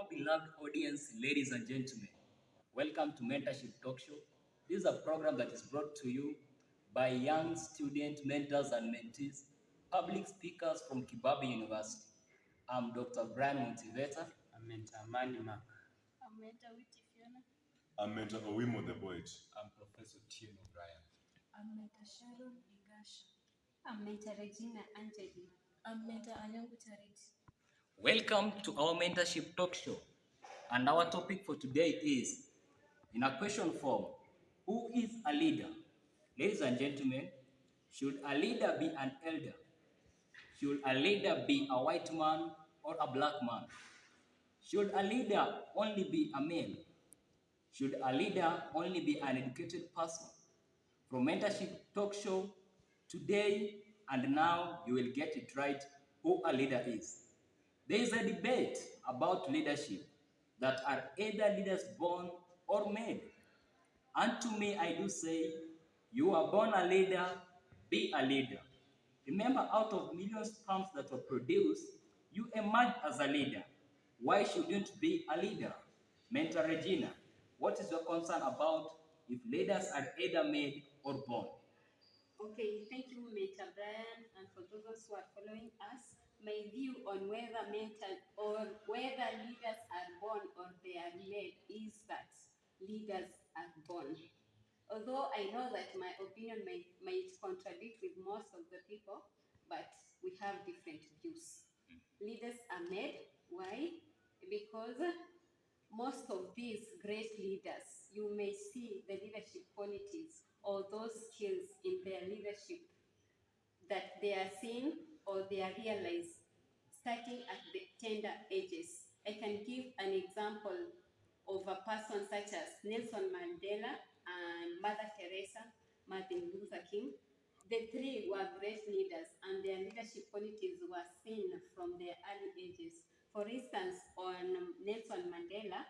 Our beloved audience, ladies and gentlemen, welcome to Mentorship Talk Show. This is a program that is brought to you by young student mentors and mentees, public speakers from Kibabi University. I'm Dr. Brian Motivator. I'm Mentor Mani Mark. I'm Mentor Witty Fiona. I'm Mentor Owimo the Poet. I'm Professor Tino O'Brien. I'm Mentor Sharon Igasha. I'm Mentor Regina Angeli. I'm Mentor Anyangu Charity. Welcome to our Mentorship Talk Show. And our topic for today is, in a question form, who is a leader? Ladies and gentlemen, should a leader be an elder? Should a leader be a white man or a black man? Should a leader only be a male? Should a leader only be an educated person? From Mentorship Talk Show, today and now you will get it right who a leader is. There is a debate about leadership that are either leaders born or made. And to me, I do say, you are born a leader, be a leader. Remember, out of million sperms that were produced, you emerged as a leader. Why shouldn't be a leader? Mentor Regina, what is your concern about if leaders are either made or born? Okay, thank you, Mentor Brian, and for those who are following us, my view on whether mental or whether leaders are born or they are made is that leaders are born. Although I know that my opinion might contradict with most of the people, but we have different views. Leaders are made. Why? Because most of these great leaders, you may see the leadership qualities or those skills in their leadership that they are seen or they are realized starting at the tender ages. I can give an example of a person such as Nelson Mandela and Mother Teresa, Martin Luther King. The three were great leaders and their leadership qualities were seen from their early ages. For instance, on Nelson Mandela,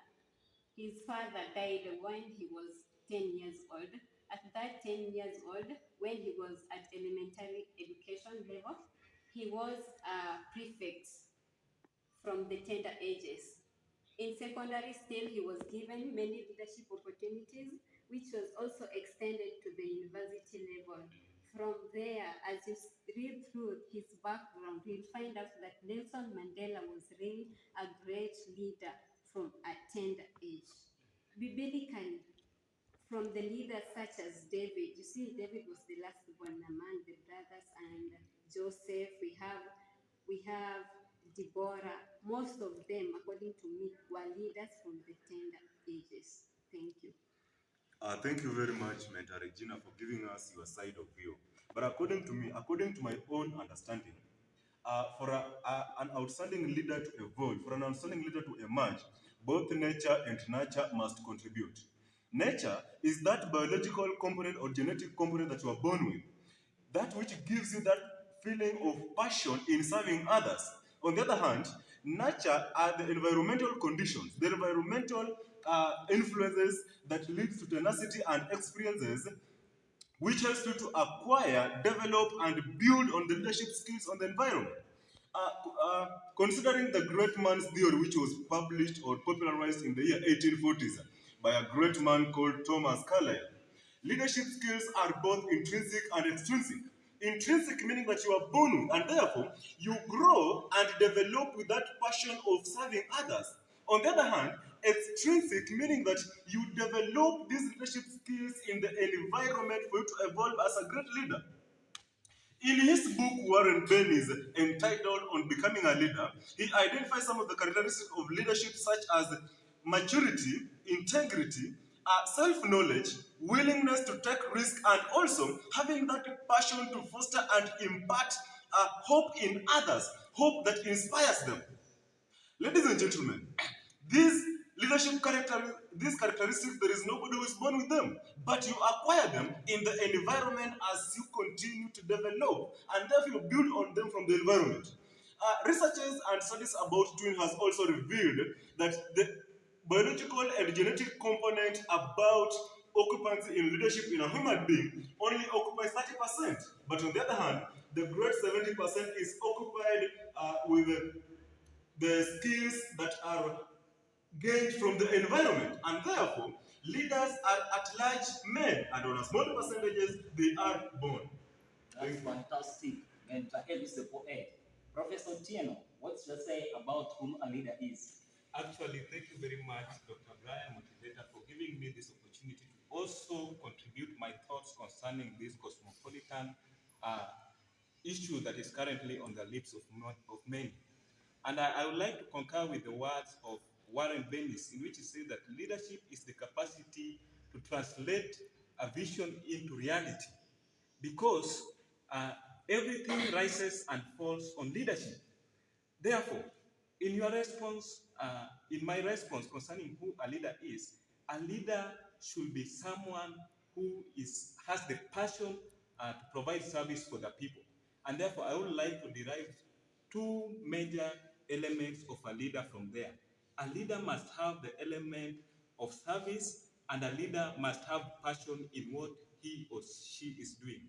his father died when he was 10 years old. At that 10 years old, when he was at elementary education level, he was a prefect from the tender ages. In secondary, still, he was given many leadership opportunities, which was also extended to the university level. From there, as you read through his background, you'll find out that Nelson Mandela was really a great leader from a tender age. Biblically, from the leaders such as David, you see, David was the last born among the brothers, and Joseph, we have Deborah. Most of them, according to me, were leaders from the tender ages. Thank you. Thank you very much, Mentor Regina, for giving us your side of view. But according to me, according to my own understanding, for an outstanding leader to evolve, for an outstanding leader to emerge, both nature and nurture must contribute. Nature is that biological component or genetic component that you are born with, that which gives you that feeling of passion in serving others. On the other hand, nurture are the environmental conditions, the environmental influences that leads to tenacity and experiences which helps you to acquire, develop, and build on the leadership skills on the environment. Considering the great man's theory, which was published or popularized in the year 1840s by a great man called Thomas Carlyle, leadership skills are both intrinsic and extrinsic. Intrinsic meaning that you are born with, and therefore you grow and develop with that passion of serving others. On the other hand, extrinsic meaning that you develop these leadership skills in the environment for you to evolve as a great leader. In his book, Warren Bennis, entitled On Becoming a Leader, he identifies some of the characteristics of leadership such as maturity, integrity, self-knowledge, willingness to take risk, and also having that passion to foster and impart hope in others, hope that inspires them. Ladies and gentlemen, these these characteristics, there is nobody who is born with them, but you acquire them in the environment as you continue to develop, and therefore you build on them from the environment. Researchers and studies about twin has also revealed that the biological and genetic component about occupancy in leadership in a human being only occupies 30%, but on the other hand, the great 70% is occupied with the skills that are gained from the environment, and therefore leaders are at large men, and on a small percentages they are born. That's fantastic. Mentor Ed is the poet. Professor Tieno, what's your say about whom a leader is? Actually, thank you very much, Dr. Brian Motivator, for giving me this opportunity to also contribute my thoughts concerning this cosmopolitan uh, issue that is currently on the lips of many. And I would like to concur with the words of Warren Bennis, in which he says that leadership is the capacity to translate a vision into reality, because uh, everything rises and falls on leadership. Therefore, in your response, in my response concerning who a leader should be someone who has the passion to provide service for the people. And therefore, I would like to derive two major elements of a leader from there. A leader must have the element of service, and a leader must have passion in what he or she is doing.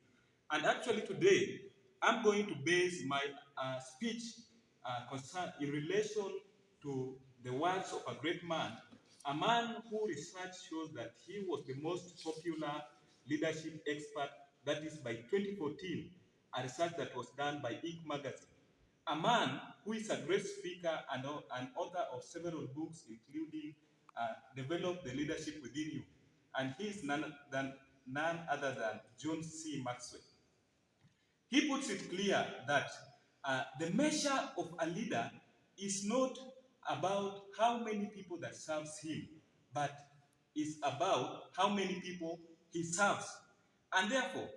And actually today, I'm going to base my speech in relation to the words of a great man, a man who research shows that he was the most popular leadership expert, that is by 2014, a research that was done by Inc. magazine. A man who is a great speaker and an author of several books, including Develop the Leadership Within You. And he is none other than John C. Maxwell. He puts it clear that the measure of a leader is not about how many people that serves him, but is about how many people he serves. And therefore,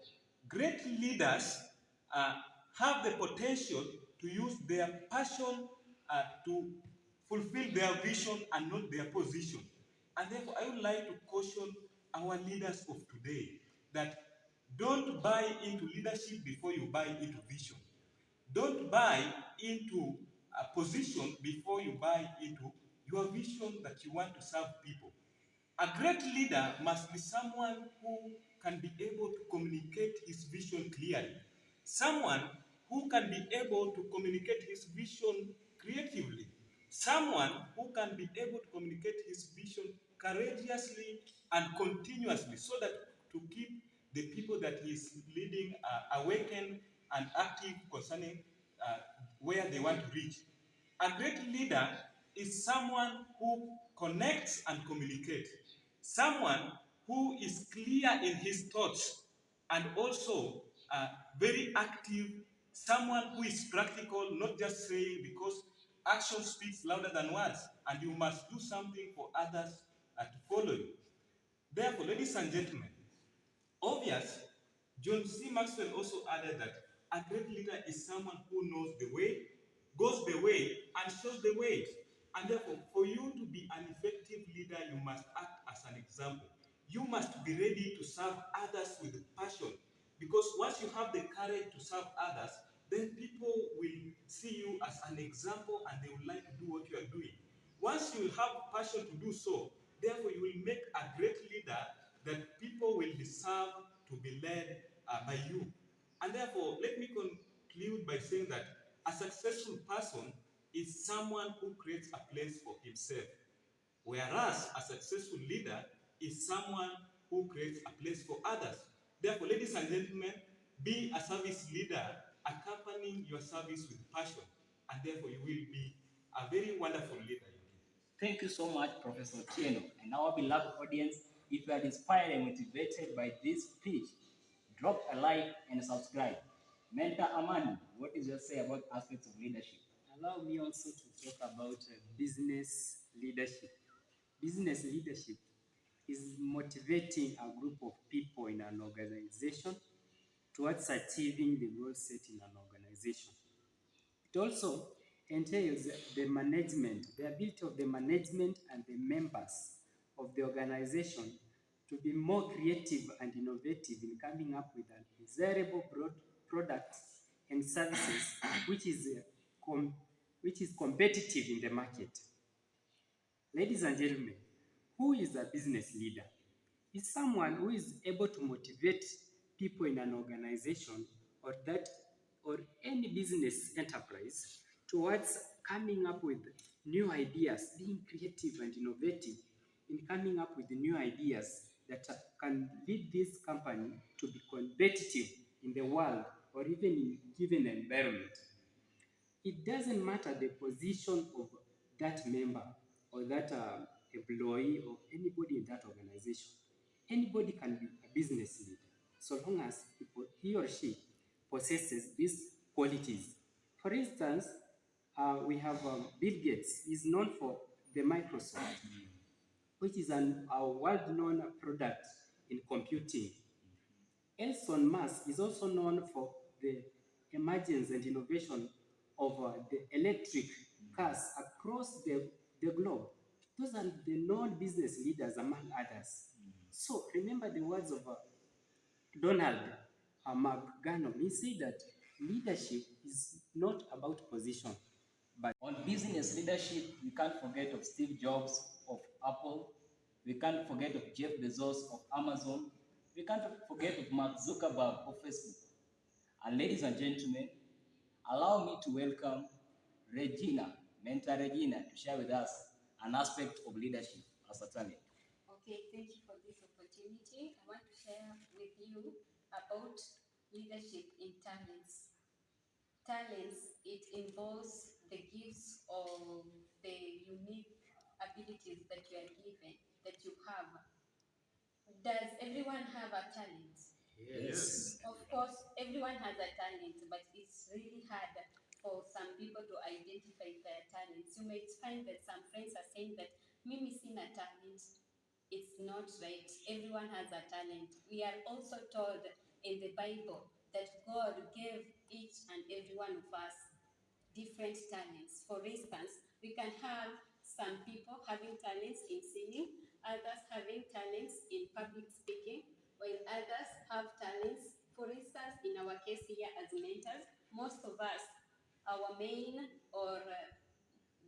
great leaders uh, have the potential to use their passion to fulfill their vision and not their position. And therefore, I would like to caution our leaders of today that don't buy into leadership before you buy into vision. Don't buy into a position before you buy into your vision that you want to serve people. A great leader must be someone who can be able to communicate his vision clearly. Someone who can be able to communicate his vision creatively. Someone who can be able to communicate his vision courageously and continuously, so that to keep the people that he is leading awakened and active concerning where they want to reach. A great leader is someone who connects and communicates, someone who is clear in his thoughts and also very active, someone who is practical, not just saying, because action speaks louder than words, and you must do something for others to follow you. Therefore, ladies and gentlemen, obvious, John C. Maxwell also added that a great leader is someone who knows the way, goes the way, and shows the way. And therefore, for you to be an effective leader, you must act as an example. You must be ready to serve others with passion. Because once you have the courage to serve others, then people will see you as an example and they would like to do what you are doing. Once you have passion to do so, therefore you will make a great leader that people will deserve to be led by you. And therefore, let me conclude by saying that a successful person is someone who creates a place for himself, whereas a successful leader is someone who creates a place for others. Therefore, ladies and gentlemen, be a service leader, accompanying your service with passion, and therefore you will be a very wonderful leader. Thank you so much, Professor Tieno. And our beloved audience, if you are inspired and motivated by this speech, drop a like and subscribe. Mentor Amani, what is your say about aspects of leadership? Allow me also to talk about business leadership. Business leadership is motivating a group of people in an organization towards achieving the goals set in an organization. It also entails the management, the ability of the management and the members of the organization to be more creative and innovative in coming up with a desirable product and services which is competitive in the market. Ladies and gentlemen, who is a business leader? Is someone who is able to motivate people in an organization or any business enterprise towards coming up with new ideas, being creative and innovative in coming up with new ideas that can lead this company to be competitive in the world or even in given environment. It doesn't matter the position of that member or that employee or anybody in that organization. Anybody can be a business leader so long as he or she possesses these qualities. For instance, we have Bill Gates. He's known for the Microsoft, which is a world-known product in computing. Elon Musk is also known for the emergence and innovation of the electric cars across the globe. Those are the known business leaders among others. So remember the words of Donald McGannon. He said that leadership is not about position, but On business leadership, we can't forget of Steve Jobs of Apple. We can't forget of Jeff Bezos of Amazon. We can't forget of Mark Zuckerberg of Facebook. And ladies and gentlemen, allow me to welcome Regina, Mentor Regina, to share with us an aspect of leadership as a talent. Okay, thank you for this opportunity. I want to share with you about leadership in talents. Talents, it involves the gifts or the unique abilities that you are given, that you have. Does everyone have a talent? Yes. Of course, everyone has a talent, but it's really hard for some people to identify their talents. You might find that some friends are saying that Mimi sina talent. It's not right. Everyone has a talent. We are also told in the Bible that God gave each and every one of us different talents. For instance, we can have some people having talents in singing, others having talents in public speaking, while others have talents. For instance, in our case here as mentors, most of us, our main or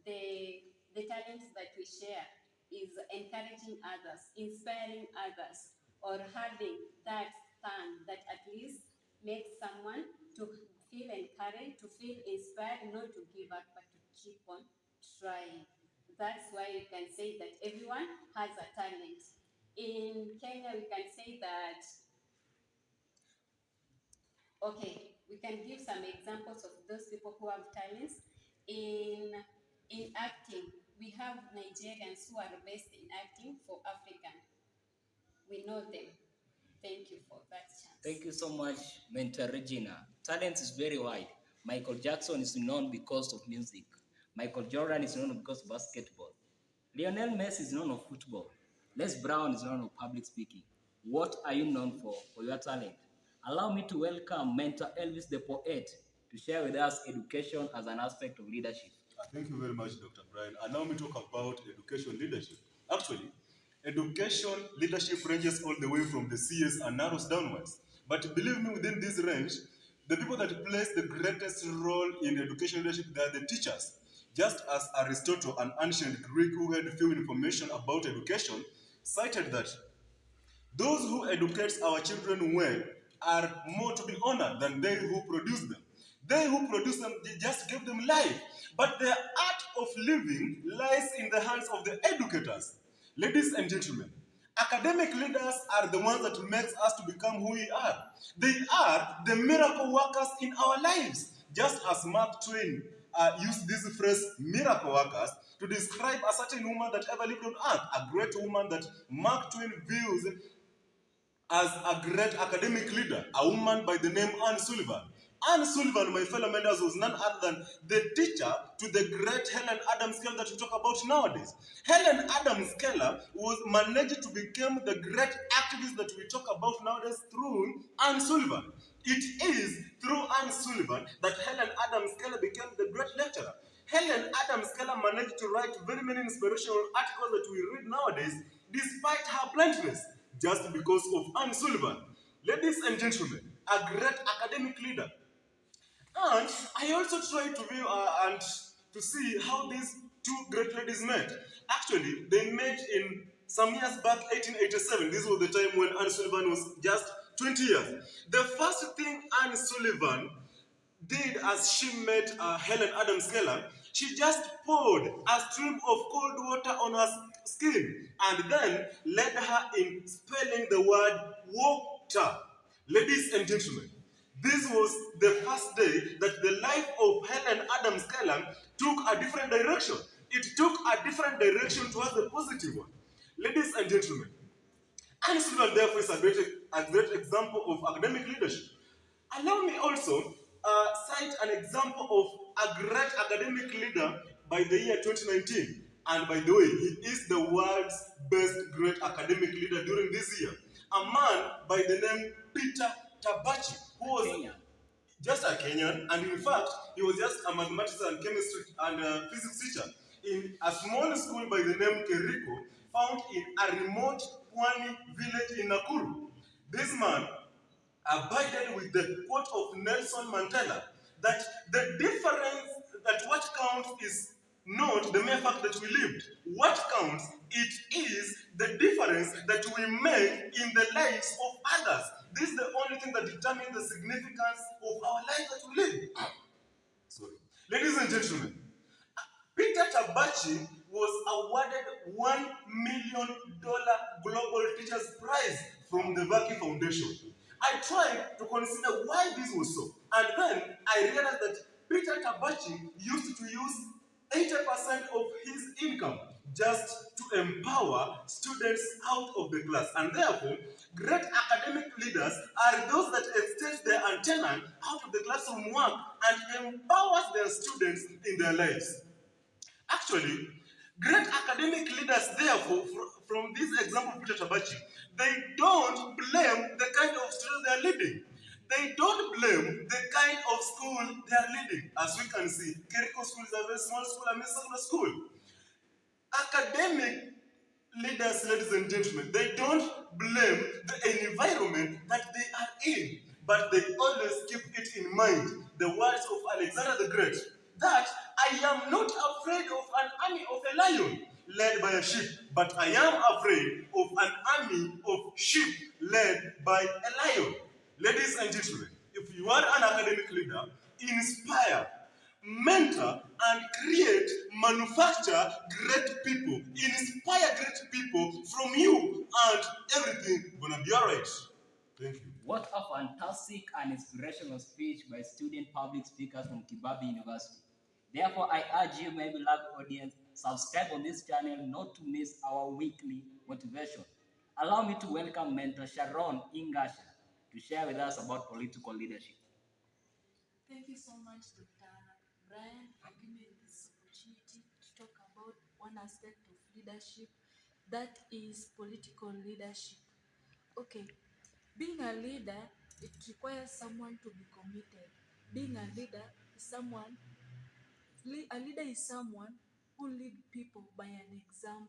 the talents that we share is encouraging others, inspiring others, or having that stand that at least makes someone to feel encouraged, to feel inspired, not to give up, but to keep on trying. That's why you can say that everyone has a talent. In Kenya, we can say that, okay, we can give some examples of those people who have talents. In, in acting, we have Nigerians who are best in acting for African. We know them. Thank you for that chance. Thank you so much, Mentor Regina. Talent is very wide. Michael Jackson is known because of music. Michael Jordan is known because of basketball. Lionel Messi is known of football. Les Brown is known of public speaking. What are you known for your talent? Allow me to welcome Mentor Elvis the Poet to share with us education as an aspect of leadership. Thank you very much, Dr. Brian. Allow me to talk about education leadership. Actually, education leadership ranges all the way from the CS and narrows downwards. But believe me, within this range, the people that plays the greatest role in education leadership, they are the teachers. Just as Aristotle, an ancient Greek who had few information about education, cited that those who educate our children well are more to be honored than they who produce them. They who produce them, they just give them life. But the art of living lies in the hands of the educators. Ladies and gentlemen, academic leaders are the ones that makes us to become who we are. They are the miracle workers in our lives. Just as Mark Twain used this phrase, miracle workers, to describe a certain woman that ever lived on earth, a great woman that Mark Twain views as a great academic leader, a woman by the name Anne Sullivan. Anne Sullivan, my fellow members, was none other than the teacher to the great Helen Adams Keller that we talk about nowadays. Helen Adams Keller was managed to become the great activist that we talk about nowadays through Anne Sullivan. It is through Anne Sullivan that Helen Adams Keller became the great lecturer. Helen Adams Keller managed to write very many inspirational articles that we read nowadays, despite her blindness, just because of Anne Sullivan. Ladies and gentlemen, a great academic leader. And I also tried to view and to see how these two great ladies met. Actually, they met in some years back, 1887. This was the time when Anne Sullivan was just 20 years. The first thing Anne Sullivan did as she met Helen Adams Keller, she just poured a stream of cold water on her skin and then led her in spelling the word water. Ladies and gentlemen, this was the first day that the life of Helen Adams Keller took a different direction. It took a different direction towards the positive one. Ladies and gentlemen, and Sullivan, therefore, is a great example of academic leadership. Allow me also cite an example of a great academic leader by the year 2019. And by the way, he is the world's best great academic leader during this year. A man by the name Peter Tabachi, who was Kenyan. just a Kenyan, and in fact, he was just a mathematics and chemistry and physics teacher in a small school by the name Keriko, found in a remote Pwani village in Nakuru. This man abided with the quote of Nelson Mandela that the difference, that what counts is not the mere fact that we lived. What counts, it is the difference that we make in the lives of others. This is the only thing that determines the significance of our life that we live. Sorry. Ladies and gentlemen, Peter Tabachi was awarded $1 million Global Teachers Prize from the Vaki Foundation. I tried to consider why this was so, and then I realized that Peter Tabachi used to use 80% of his income just to empower students out of the class, and therefore, great academic leaders are those that extend their antenna out of the classroom work and empowers their students in their lives. Actually, great academic leaders, therefore, from this example of Peter Tabachi, they don't blame the kind of students they are leading. They don't blame the kind of school they are leading. As we can see, Keriko School is a very small school, a secondary school. Academic leaders, ladies and gentlemen, they don't blame the environment that they are in, but they always keep it in mind. The words of Alexander the Great, that I am not afraid of an army of a lion led by a sheep, but I am afraid of an army of sheep led by a lion. Ladies and gentlemen, if you are an academic leader, inspire, mentor, and create, manufacture great people, inspire great people from you, and everything gonna be alright. Thank you. What a fantastic and inspirational speech by student public speakers from Kibabi University. Therefore, I urge you, my beloved audience, subscribe on this channel not to miss our weekly motivation. Allow me to welcome Mentor Sharon Ingasha to share with us about political leadership. Thank you so much, Dr. Brian, for giving me this opportunity to talk about one aspect of leadership, that is political leadership. Okay, being a leader, it requires someone to be committed. Being a leader is someone who lead people by an example.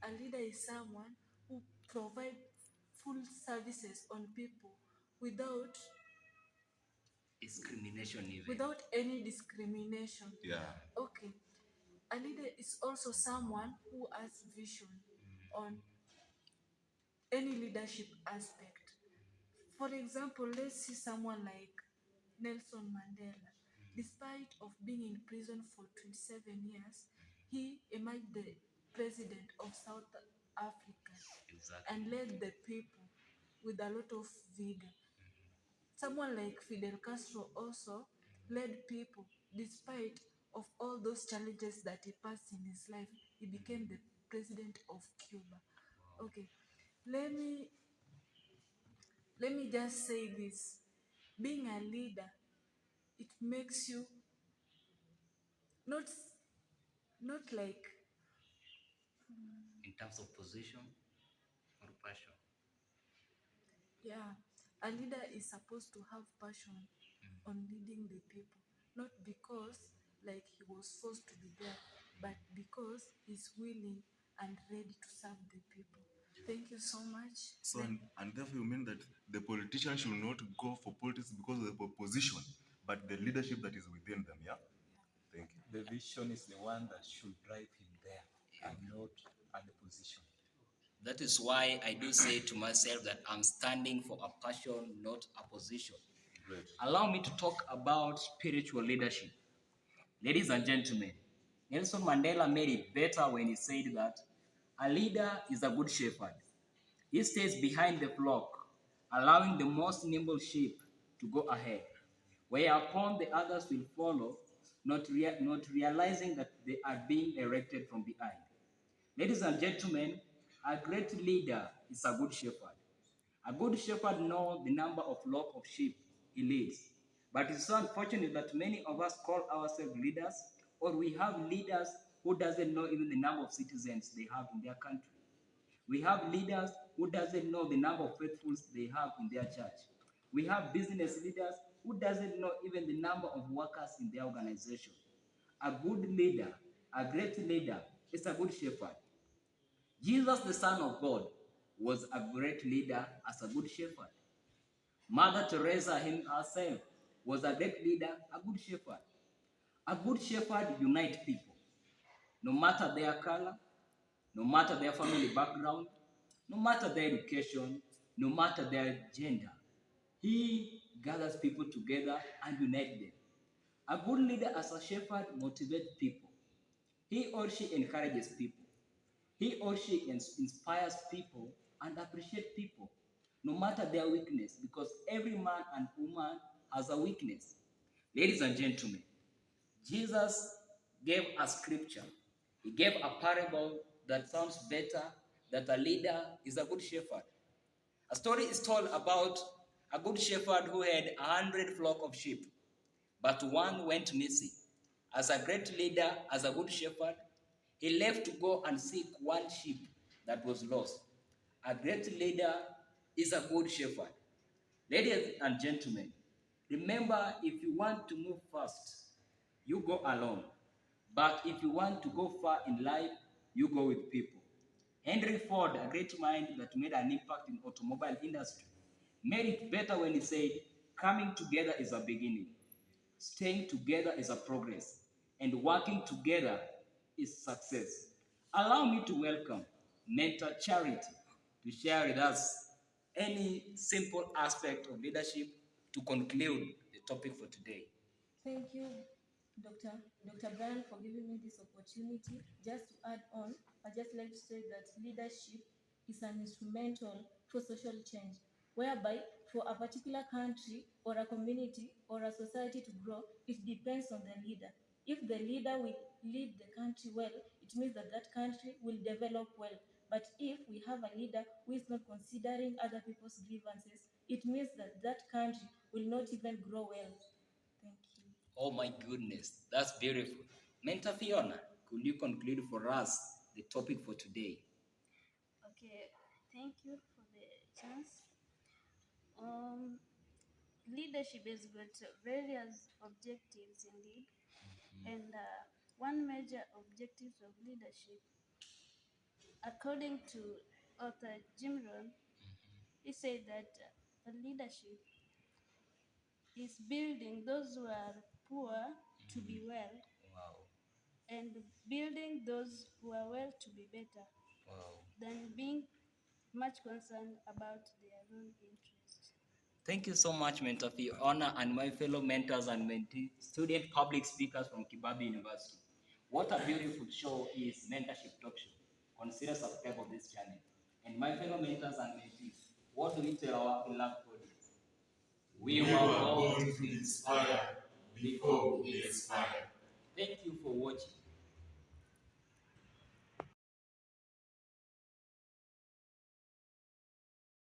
A leader is someone who provide full services on people without Discrimination, even. without any discrimination. Yeah. Okay. A leader is also someone who has vision on any leadership aspect. For example, let's see someone like Nelson Mandela. Despite of being in prison for 27 years, he emerged the president of South Africa. Exactly. And led the people with a lot of vigor. Someone like Fidel Castro also led people despite of all those challenges that he passed in his life. He became the president of Cuba. Okay, let me just say this. Being a leader, it makes you not like, In terms of position or passion. yeah, a leader is supposed to have passion on leading the people, not because like he was forced to be there, but because he's willing and ready to serve the people. Thank you so much. So, and therefore, you mean that the politician should not go for politics because of the position, but the leadership that is within them, yeah? Thank you. The vision is the one that should drive him there and not at the position. That is why I do say to myself that I'm standing for a passion, not a position. Great. Allow me to talk about spiritual leadership. Ladies and gentlemen, Nelson Mandela made it better when he said that a leader is a good shepherd. He stays behind the flock, allowing the most nimble sheep to go ahead, whereupon the others will follow, not realizing that they are being directed from behind. Ladies and gentlemen, a great leader is a good shepherd. A good shepherd knows the number of flock of sheep he leads. But it's so unfortunate that many of us call ourselves leaders, or we have leaders who doesn't know even the number of citizens they have in their country. We have leaders who doesn't know the number of faithfuls they have in their church. We have business leaders who doesn't know even the number of workers in their organization. A good leader, a great leader, is a good shepherd. Jesus, the Son of God, was a great leader as a good shepherd. Mother Teresa herself was a great leader, a good shepherd. A good shepherd unites people, no matter their color, no matter their family background, no matter their education, no matter their gender. He gathers people together and unites them. A good leader as a shepherd motivates people. He or she encourages people. He or she inspires people and appreciates people, no matter their weakness, because every man and woman has a weakness. Ladies and gentlemen, Jesus gave a scripture. He gave a parable that sounds better that a leader is a good shepherd. A story is told about a good shepherd who had 100 flock of sheep, but one went missing. As a great leader, as a good shepherd, he left to go and seek one sheep that was lost. A great leader is a good shepherd. Ladies and gentlemen, remember, if you want to move fast, you go alone. But if you want to go far in life, you go with people. Henry Ford, a great mind that made an impact in automobile industry, made it better when he said, coming together is a beginning, staying together is a progress, and working together is success. Allow me to welcome Mentor Charity to share with us any simple aspect of leadership to conclude the topic for today. Thank you, Dr. Brian, for giving me this opportunity. Just to add on, I just like to say that leadership is an instrumental for social change, whereby for a particular country or a community or a society to grow, it depends on the leader. If the leader will lead the country well, it means that that country will develop well. But if we have a leader who is not considering other people's grievances, it means that that country will not even grow well. Thank you. Oh my goodness, that's beautiful. Mentor Fiona, could you conclude for us the topic for today? Okay, thank you for the chance. Leadership has got various objectives indeed, and one major objective of leadership, according to author Jim Rohn, he said that leadership is building those who are poor to be well, Wow, and building those who are well to be better, wow. than being much concerned about their own interest. Thank you so much, Mentor Fiona, and my fellow mentors and mentees, student public speakers from Kibabi University. What a beautiful show is Mentorship Talk Show. Consider subscribe of this channel. And my fellow mentors and mentees, what do we tell our beloved audience? We were born to inspire before we inspire. Thank you for watching.